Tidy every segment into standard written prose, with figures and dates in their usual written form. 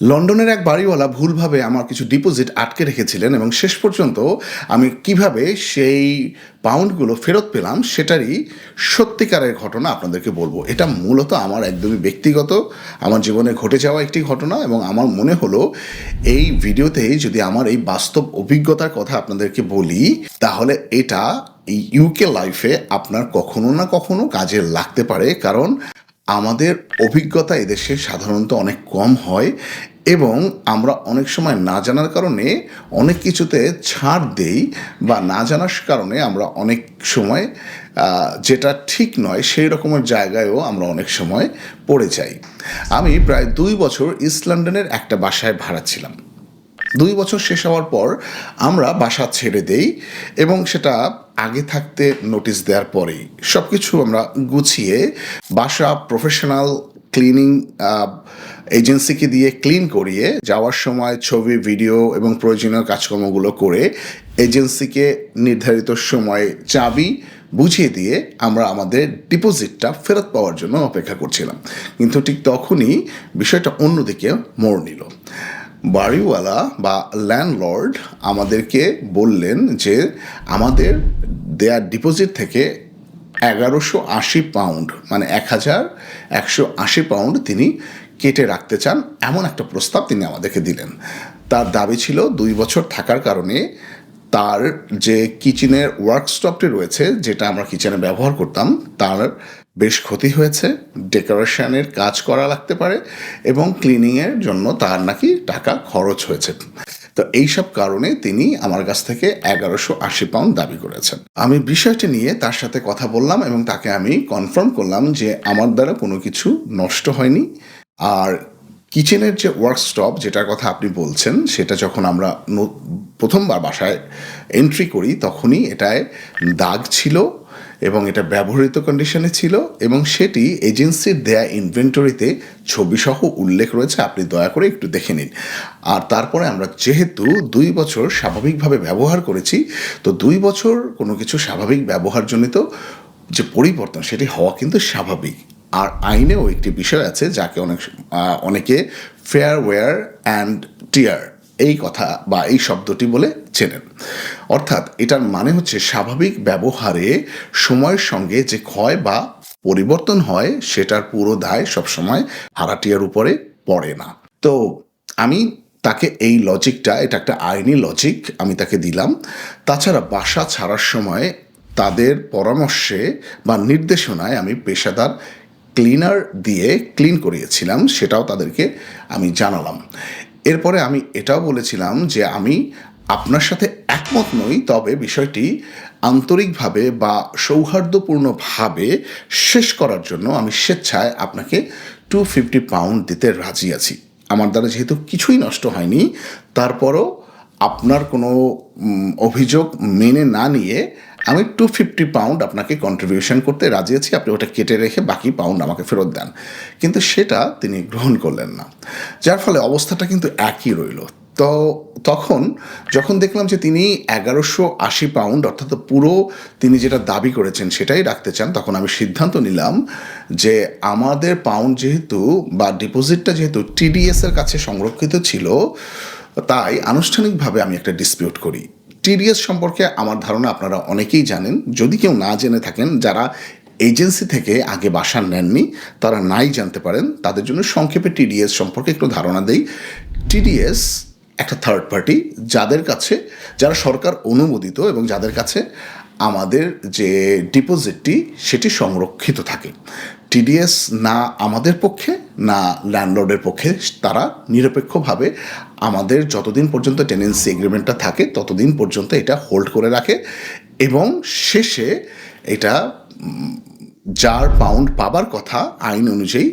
লন্ডনের এক বাড়িওয়ালা ভুলভাবে আমার কিছু ডিপোজিট আটকে রেখেছিলেন এবং শেষ পর্যন্ত আমি কিভাবে সেই পাউন্ডগুলো ফেরত পেলাম সেটারই সত্যিকারের ঘটনা আপনাদেরকে বলবো। এটা মূলত আমার একদমই ব্যক্তিগত, আমার জীবনে ঘটে যাওয়া একটি ঘটনা এবং আমার মনে হলো এই ভিডিওতে যদি আমার এই বাস্তব অভিজ্ঞতার কথা আপনাদেরকে বলি তাহলে এটা এই ইউকে লাইফে আপনার কখনো না কখনো কাজে লাগতে পারে। কারণ আমাদের অভিজ্ঞতা এদেশে সাধারণত অনেক কম হয় এবং আমরা অনেক সময় না জানার কারণে অনেক কিছুতে ছাড় দেই বা না জানার কারণে আমরা অনেক সময় যেটা ঠিক নয় সেই রকমের জায়গায়ও আমরা অনেক সময় পড়ে যাই। আমি প্রায় 2 বছর ইস্ট লন্ডনের একটা বাসায় ভাড়া ছিলাম। 2 বছর শেষ হওয়ার পর আমরা বাসা ছেড়ে দেই এবং সেটা আগে থাকতে নোটিশ দেওয়ার পরেই সব কিছু আমরা গুছিয়ে বাসা প্রফেশনাল ক্লিনিং এজেন্সিকে দিয়ে ক্লিন করিয়ে যাওয়ার সময় ছবি, ভিডিও এবং প্রয়োজনীয় কাজকর্মগুলো করে এজেন্সিকে নির্ধারিত সময়ে চাবি বুঝিয়ে দিয়ে আমরা আমাদের ডিপোজিটটা ফেরত পাওয়ার জন্য অপেক্ষা করছিলাম। কিন্তু ঠিক তখনই বিষয়টা অন্যদিকে মোড় নিল। বাড়িওয়ালা বা ল্যান্ডলর্ড আমাদেরকে বললেন যে আমাদের দেয়া ডিপোজিট থেকে 1180 পাউন্ড মানে 1180 পাউন্ড তিনি কেটে রাখতে চান, এমন একটা প্রস্তাব তিনি আমাদেরকে দিলেন। তার দাবি ছিল 2 বছর থাকার কারণে তার যে কিচেনের ওয়ার্কস্টপটি রয়েছে, যেটা আমরা কিচেনে ব্যবহার করতাম, তার বেশ ক্ষতি হয়েছে, ডেকোরেশনের কাজ করা লাগতে পারে এবং ক্লিনিংয়ের জন্য তার নাকি টাকা খরচ হয়েছে। তো এইসব কারণে তিনি আমার কাছ থেকে 1180 পাউন্ড দাবি করেছেন। আমি বিষয়টি নিয়ে তার সাথে কথা বললাম এবং তাকে আমি কনফার্ম করলাম যে আমার দ্বারা কোনো কিছু নষ্ট হয়নি। আর কিচেনের যে ওয়ার্কস্টপ যেটার কথা আপনি বলছেন, সেটা যখন আমরা প্রথমবার বাসায় এন্ট্রি করি তখনই এটায় দাগ ছিল এবং এটা ব্যবহৃত কন্ডিশনে ছিল এবং সেটি এজেন্সির দেয়া ইনভেন্টরিতে ছবিসহ উল্লেখ রয়েছে, আপনি দয়া করে একটু দেখে নিন। আর তারপরে আমরা যেহেতু 2 বছর স্বাভাবিকভাবে ব্যবহার করেছি, তো 2 বছর কোনো কিছু স্বাভাবিক ব্যবহারজনিত যে পরিবর্তন সেটি হওয়া কিন্তু স্বাভাবিক। আর আইনেও একটি বিষয় আছে যাকে অনেকে ফেয়ার ওয়্যার অ্যান্ড টিয়ার এই কথা বা এই শব্দটি বলে চেনেন। অর্থাৎ এটার মানে হচ্ছে স্বাভাবিক ব্যবহারে সময়ের সঙ্গে যে ক্ষয় বা পরিবর্তন হয় সেটার পুরো দায় সবসময় ভাড়াটিয়ার উপরে পড়ে না। তো আমি তাকে এই লজিকটা, এটা একটা আইনি লজিক, আমি তাকে দিলাম। তাছাড়া বাসা ছাড়ার সময় তাদের পরামর্শে বা নির্দেশনায় আমি পেশাদার ক্লিনার দিয়ে ক্লিন করিয়েছিলাম, সেটাও তাদেরকে আমি জানালাম। এরপরে আমি এটাও বলেছিলাম যে আমি আপনার সাথে একমত নই, তবে বিষয়টি আন্তরিকভাবে বা সৌহার্দ্যপূর্ণভাবে শেষ করার জন্য আমি স্বেচ্ছায় আপনাকে 250 পাউন্ড দিতে রাজি আছি। আমার দ্বারা যেহেতু কিছুই নষ্ট হয়নি, তারপরও আপনার কোনো অভিযোগ মেনে না নিয়ে আমি 250 পাউন্ড আপনাকে কন্ট্রিবিউশন করতে রাজি আছি, আপনি ওটা কেটে রেখে বাকি পাউন্ড আমাকে ফেরত দেন। কিন্তু সেটা তিনি গ্রহণ করলেন না, যার ফলে অবস্থাটা কিন্তু একই রইল। তো তখন যখন দেখলাম যে তিনি 1180 পাউন্ড অর্থাৎ পুরো তিনি যেটা দাবি করেছেন সেটাই রাখতে চান, তখন আমি সিদ্ধান্ত নিলাম যে আমাদের পাউন্ড যেহেতু বা ডিপোজিটটা যেহেতু টিডিএসের কাছে সংরক্ষিত ছিল, তাই আনুষ্ঠানিকভাবে আমি একটা ডিসপিউট করি। টিডিএস সম্পর্কে আমার ধারণা আপনারা অনেকেই জানেন, যদি কেউ না জেনে থাকেন, যারা এজেন্সি থেকে আগে বাসা নেননি তারা নাই জানতে পারেন, তাদের জন্য সংক্ষেপে টিডিএস সম্পর্কে একটু ধারণা দেই। টিডিএস একটা থার্ড পার্টি যারা সরকার অনুমোদিত এবং যাদের কাছে আমাদের যে ডিপোজিটটি সেটি সংরক্ষিত থাকে। টিডিএস না আমাদের পক্ষে না ল্যান্ডলর্ডের পক্ষে, তারা নিরপেক্ষভাবে আমাদের যতদিন পর্যন্ত টেনেন্সি এগ্রিমেন্টটা থাকে ততদিন পর্যন্ত এটা হোল্ড করে রাখে এবং শেষে এটা যার পাউন্ড পাবার কথা আইন অনুযায়ী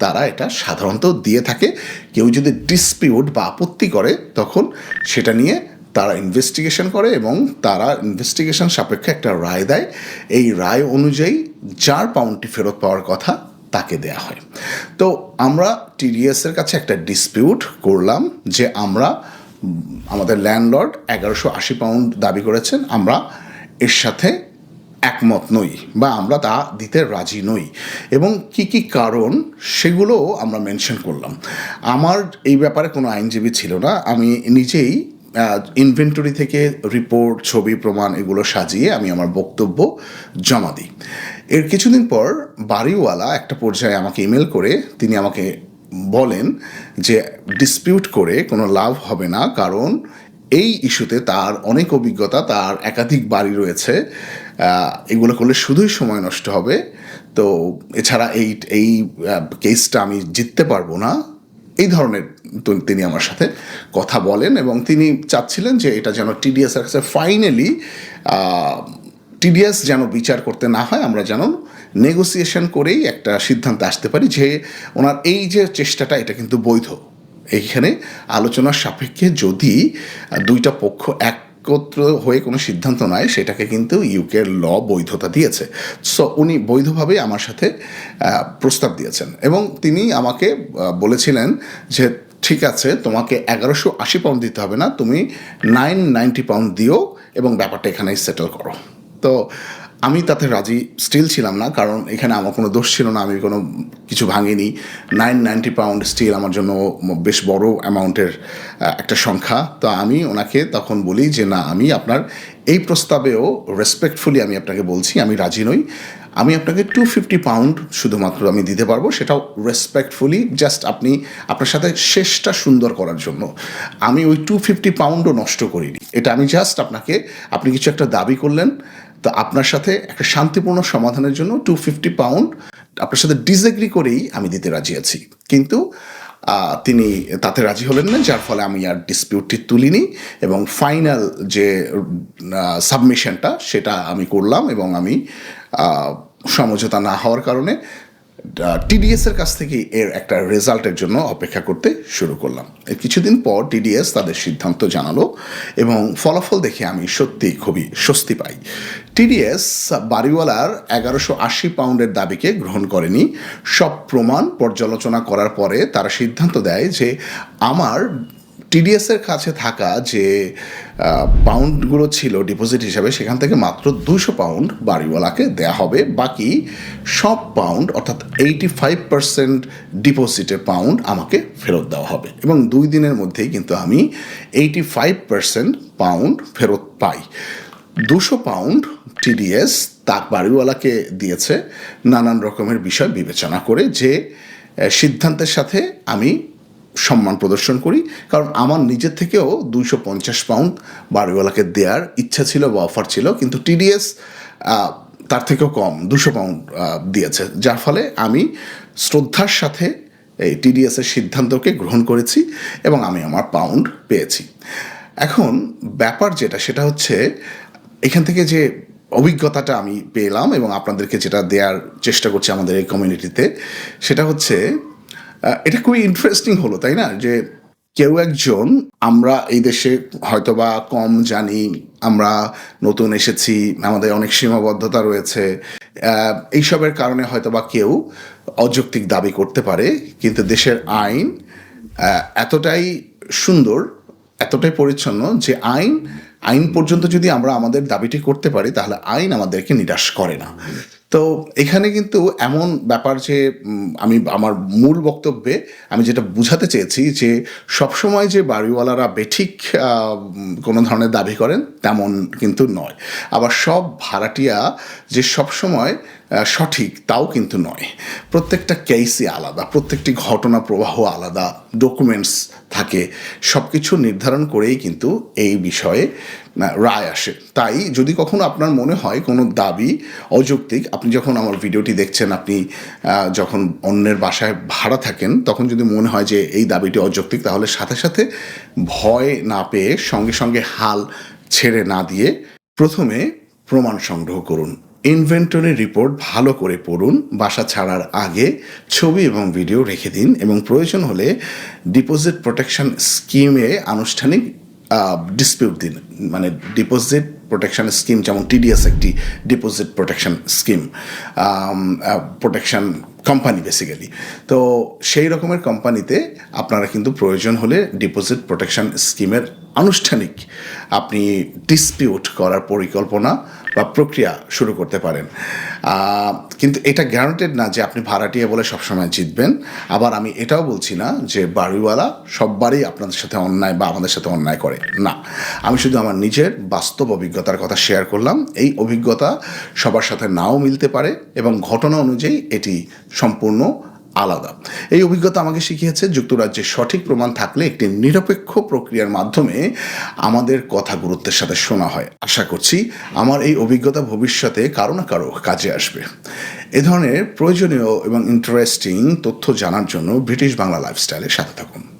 তারা এটা সাধারণত দিয়ে থাকে। কেউ যদি ডিসপিউট বা আপত্তি করে তখন সেটা নিয়ে তারা ইনভেস্টিগেশন করে এবং তারা ইনভেস্টিগেশন সাপেক্ষে একটা রায় দেয়। এই রায় অনুযায়ী যার পাউন্ডটি ফেরত পাওয়ার কথা তাকে দেয়া হয়। তো আমরা টিডিএসের কাছে একটা ডিসপিউট করলাম যে আমাদের ল্যান্ডলর্ড 1180 পাউন্ড দাবি করেছেন, আমরা এর সাথে একমত নই বা আমরা তা দিতে রাজি নই, এবং কি কি কারণ সেগুলোও আমরা মেনশন করলাম। আমার এই ব্যাপারে কোনো আইনজীবী ছিল না, আমি নিজেই ইনভেন্টরি থেকে রিপোর্ট, ছবি, প্রমাণ এগুলো সাজিয়ে আমি আমার বক্তব্য জমা দিই। এর কিছুদিন পর বাড়িওয়ালা একটা পর্যায়ে আমাকে ইমেল করে তিনি আমাকে বলেন যে ডিসপিউট করে কোনো লাভ হবে না, কারণ এই ইস্যুতে তার অনেক অভিজ্ঞতা, তার একাধিক বাড়ি রয়েছে, এগুলো করলে শুধুই সময় নষ্ট হবে। তো এছাড়া এই কেসটা আমি জিততে পারবো না, এই ধরনের তিনি আমার সাথে কথা বলেন, এবং তিনি চাচ্ছিলেন যে এটা যেন টিডিএসের কাছে ফাইনালি টিডিএস যেন বিচার করতে না হয়, আমরা যেন নেগোসিয়েশন করেই একটা সিদ্ধান্তে আসতে পারি যে ওনার এই যে চেষ্টাটা এটা কিন্তু বৈধ। এইখানে আলোচনার সাপেক্ষে যদি দুইটা পক্ষ একত্র হয়ে কোনো সিদ্ধান্ত নেয় সেটাকে কিন্তু ইউকের ল বৈধতা দিয়েছে। সো উনি বৈধভাবেই আমার সাথে প্রস্তাব দিয়েছেন, এবং তিনি আমাকে বলেছিলেন যে ঠিক আছে, তোমাকে 1180 পাউন্ড দিতে হবে না, তুমি 990 পাউন্ড দিও এবং ব্যাপারটা এখানেই সেটেল করো। তো আমি তাতে রাজি স্টিল ছিলাম না, কারণ এখানে আমার কোনো দোষ ছিল না, আমি কোনো কিছু ভাঙিনি। 990 পাউন্ড স্টিল আমার জন্য বেশ বড় অ্যামাউন্টের একটা সংখ্যা। তো আমি ওনাকে তখন বলি যে না, আমি আপনার এই প্রস্তাবেও রেসপেক্টফুলি আমি আপনাকে বলছি আমি রাজি নই, আমি আপনাকে 250 পাউন্ড শুধুমাত্র আমি দিতে পারবো, সেটাও রেসপেক্টফুলি, জাস্ট আপনি আপনার সাথে শেষটা সুন্দর করার জন্য। আমি ওই 250 পাউন্ডও নষ্ট করিনি, এটা আমি জাস্ট আপনাকে, আপনি কিছু একটা দাবি করলেন, তো আপনার সাথে একটা শান্তিপূর্ণ সমাধানের জন্য 250 পাউন্ড আপনার সাথে ডিসএগ্রি করেই আমি দিতে রাজি আছি। কিন্তু তিনি তাতে রাজি হলেন না, যার ফলে আমি আর ডিসপিউটটি তুলিনি, এবং ফাইনাল যে সাবমিশনটা সেটা আমি করলাম, এবং আমি সমঝোতা না হওয়ার কারণে টিডিএসের কাছ থেকে এর একটা রেজাল্টের জন্য অপেক্ষা করতে শুরু করলাম। এর কিছুদিন পর টিডিএস তাদের সিদ্ধান্ত জানালো, এবং ফলাফল দেখে আমি সত্যি খুবই স্বস্তি পাই। টিডিএস বাড়িওয়ালার 1180 পাউন্ডের দাবিকে গ্রহণ করেনি। সব প্রমাণ পর্যালোচনা করার পরে তারা সিদ্ধান্ত দেয় যে আমার টিডিএসের কাছে থাকা যে পাউন্ডগুলো ছিল ডিপোজিট হিসাবে, সেখান থেকে মাত্র 200 পাউন্ড বাড়িওয়ালাকে দেয়া হবে, বাকি সব পাউন্ড অর্থাৎ 85% ডিপোজিটের পাউন্ড আমাকে ফেরত দেওয়া হবে, এবং 2 দিনের মধ্যেই কিন্তু আমি 85% পাউন্ড ফেরত পাই। 200 পাউন্ড টিডিএস তার বাড়িওয়ালাকে দিয়েছে নানান রকমের বিষয় বিবেচনা করে, যে সিদ্ধান্তের সাথে আমি সম্মান প্রদর্শন করি, কারণ আমার নিজের থেকেও 250 পাউন্ড বাড়িওয়ালাকে দেওয়ার ইচ্ছা ছিল বা অফার ছিল, কিন্তু টিডিএস তার থেকেও কম 200 পাউন্ড দিয়েছে, যার ফলে আমি শ্রদ্ধার সাথে এই টিডিএসের সিদ্ধান্তকে গ্রহণ করেছি এবং আমি আমার পাউন্ড পেয়েছি। এখন ব্যাপার যেটা, সেটা হচ্ছে এখান থেকে যে অভিজ্ঞতাটা আমি পেলাম এবং আপনাদেরকে যেটা দেওয়ার চেষ্টা করছি আমাদের এই কমিউনিটিতে, সেটা হচ্ছে এটা খুবই ইন্টারেস্টিং হলো, তাই না? যে কেউ একজন, আমরা এই দেশে হয়তোবা কম জানি, আমরা নতুন এসেছি, আমাদের অনেক সীমাবদ্ধতা রয়েছে, এইসবের কারণে হয়তোবা কেউ অযৌক্তিক দাবি করতে পারে, কিন্তু দেশের আইন এতটাই সুন্দর, এতটাই পরিচ্ছন্ন যে আইন পর্যন্ত যদি আমরা আমাদের দাবিটি করতে পারি, তাহলে আইন আমাদেরকে নিরাশ করে না। তো এখানে কিন্তু এমন ব্যাপার যে আমি আমার মূল বক্তব্যে আমি যেটা বুঝাতে চেয়েছি যে সবসময় যে বাড়িওয়ালারা বেঠিক কোনো ধরনের দাবি করেন তেমন কিন্তু নয়, আবার সব ভাড়াটিয়া যে সবসময় সঠিক তাও কিন্তু নয়। প্রত্যেকটা কেসই আলাদা, প্রত্যেকটি ঘটনা প্রবাহ আলাদা, ডকুমেন্টস থাকে, সব কিছু নির্ধারণ করেই কিন্তু এই বিষয়ে রায় আসে। তাই যদি কখনো আপনার মনে হয় কোনো দাবি অযৌক্তিক, আপনি যখন আমার ভিডিওটি দেখছেন, আপনি যখন অন্যের বাসায় ভাড়া থাকেন, তখন যদি মনে হয় যে এই দাবিটি অযৌক্তিক, তাহলে সাথে সাথে ভয় না পেয়ে সঙ্গে সঙ্গে হাল ছেড়ে না দিয়ে প্রথমে প্রমাণ সংগ্রহ করুন, ইনভেন্টরি রিপোর্ট ভালো করে পড়ুন, বাসা ছাড়ার আগে ছবি এবং ভিডিও রেখে দিন, এবং প্রয়োজন হলে ডিপোজিট প্রোটেকশন স্কিমে আনুষ্ঠানিক ডিসপিউট দিন। মানে ডিপোজিট প্রোটেকশন স্কিম, যেমন টিডিএস একটি deposit protection scheme, protection company basically. তো সেই রকমের কোম্পানিতে আপনারা কিন্তু প্রয়োজন হলে ডিপোজিট প্রোটেকশন স্কিমের আনুষ্ঠানিক আপনি ডিসপিউট করার পরিকল্পনা বা প্রক্রিয়া শুরু করতে পারেন। কিন্তু এটা গ্যারান্টেড না যে আপনি ভাড়াটিয়া বলে সবসময় জিতবেন। আবার আমি এটাও বলছি না যে বাড়িওয়ালা সববারই আপনাদের সাথে অন্যায় বা আমাদের সাথে অন্যায় করে না। আমি শুধু আমার নিজের বাস্তব অভিজ্ঞতার কথা শেয়ার করলাম। এই অভিজ্ঞতা সবার সাথে নাও মিলতে পারে এবং ঘটনা অনুযায়ী এটি সম্পূর্ণ আলাদা। এই অভিজ্ঞতা আমাকে শিখিয়েছে যুক্তরাজ্যে সঠিক প্রমাণ থাকলে একটি নিরপেক্ষ প্রক্রিয়ার মাধ্যমে আমাদের কথা গুরুত্বের সাথে শোনা হয়। আশা করছি আমার এই অভিজ্ঞতা ভবিষ্যতে কারো না কারো কাজে আসবে। এ ধরনের প্রয়োজনীয় এবং ইন্টারেস্টিং তথ্য জানার জন্য ব্রিটিশ বাংলা লাইফস্টাইলের সাথে থাকুন।